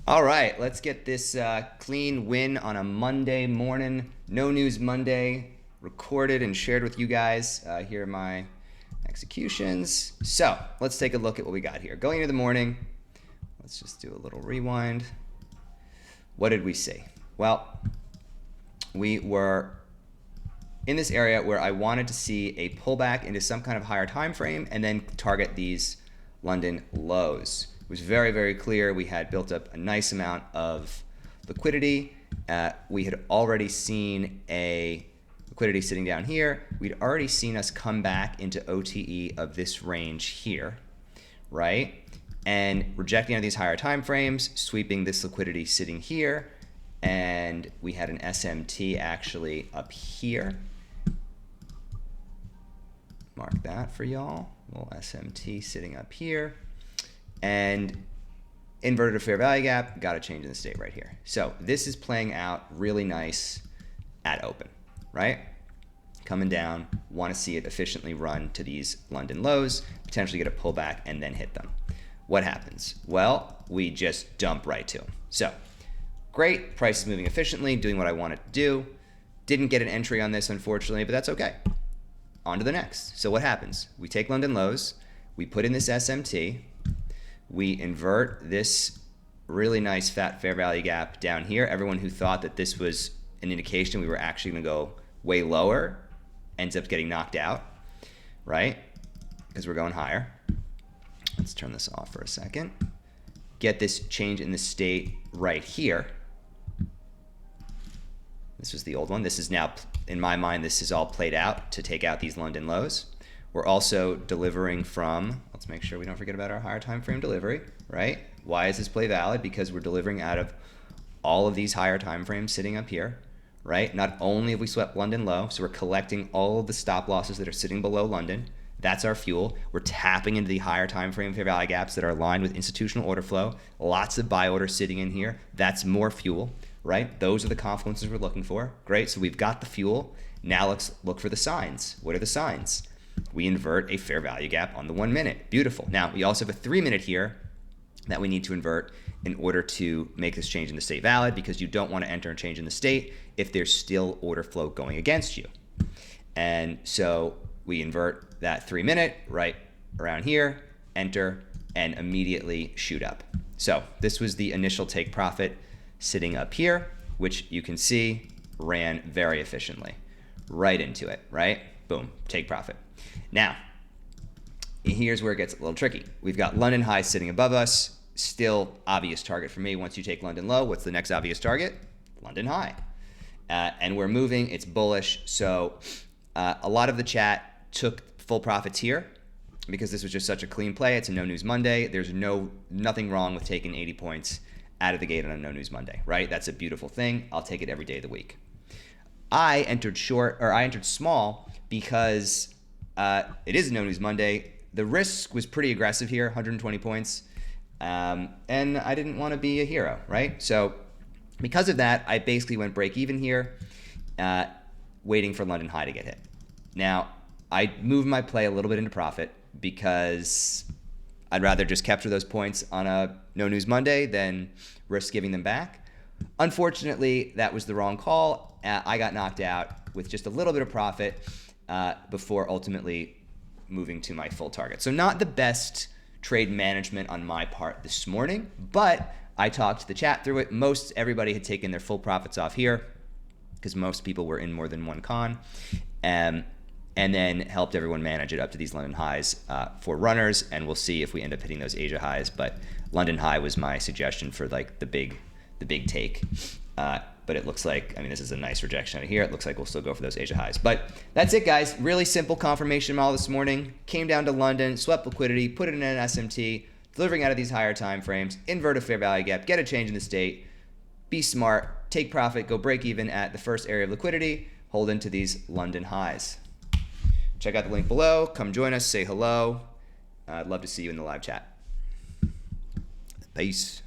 All right, let's get this clean win on a Monday morning. No News Monday, recorded and shared with you guys. Here are my executions. So let's take a look at what we got here. Going into the morning, let's just do a little rewind. What did we see? Well, we were in this area where I wanted to see a pullback into some kind of higher time frame and then target these London lows. It was very, very clear we had built up a nice amount of liquidity. We had already seen a liquidity sitting down here. We'd already seen us come back into OTE of this range here, right? And rejecting out of these higher time frames, sweeping this liquidity sitting here, and we had an SMT actually up here. Mark that for y'all. Little SMT sitting up here. And inverted a fair value gap, got a change in the state right here. So this is playing out really nice at open, right? Coming down, want to see it efficiently run to these London lows, potentially get a pullback and then hit them. What happens? Well, we just dump right to them. So great, price is moving efficiently, doing what I want it to do. Didn't get an entry on this, unfortunately, but that's okay. On to the next. So what happens? We take London lows, we put in this SMT, we invert this really nice fat fair value gap down here. Everyone who thought that this was an indication we were actually going to go way lower ends up getting knocked out, right? Because we're going higher. Let's turn this off for a second. Get this change in the state right here. This was the old one. This is now, in my mind, this is all played out to take out these London lows. We're also delivering from, let's make sure we don't forget about our higher time frame delivery, right? Why is this play valid? Because we're delivering out of all of these higher time frames sitting up here, right? Not only have we swept London low, so we're collecting all of the stop losses that are sitting below London. That's our fuel. We're tapping into the higher time frame fair value gaps that are aligned with institutional order flow. Lots of buy orders sitting in here. That's more fuel, right? Those are the confluences we're looking for. Great, so we've got the fuel. Now let's look for the signs. What are the signs? We invert a fair value gap on the 1 minute. Beautiful. Now, we also have a 3 minute here that we need to invert in order to make this change in the state valid, because you don't want to enter a change in the state if there's still order flow going against you. And so we invert that 3 minute right around here, enter, and immediately shoot up. So this was the initial take profit sitting up here, which you can see ran very efficiently right into it, right? Boom, take profit. Now, here's where it gets a little tricky. We've got London high sitting above us, still obvious target for me. Once you take London low, what's the next obvious target? London high. And we're moving, it's bullish. So a lot of the chat took full profits here because this was just such a clean play. It's a No News Monday. There's nothing wrong with taking 80 points out of the gate on a No News Monday, right? That's a beautiful thing. I'll take it every day of the week. I entered small because it is a No News Monday. The risk was pretty aggressive here, 120 points. And I didn't want to be a hero, right? So because of that, I basically went break even here, waiting for London high to get hit. Now, I moved my play a little bit into profit because I'd rather just capture those points on a No News Monday than risk giving them back. Unfortunately, that was the wrong call. I got knocked out with just a little bit of profit before ultimately moving to my full target. So not the best trade management on my part this morning, but I talked the chat through it. Most everybody had taken their full profits off here because most people were in more than one con, and then helped everyone manage it up to these London highs for runners, and we'll see if we end up hitting those Asia highs. But London high was my suggestion for like the big take. But it looks like, I mean, this is a nice rejection out of here. It looks like we'll still go for those Asia highs. But that's it, guys. Really simple confirmation model this morning. Came down to London, swept liquidity, put it in an SMT, delivering out of these higher time frames, invert a fair value gap, get a change in the state, be smart, take profit, go break even at the first area of liquidity, hold into these London highs. Check out the link below. Come join us. Say hello. I'd love to see you in the live chat. Peace.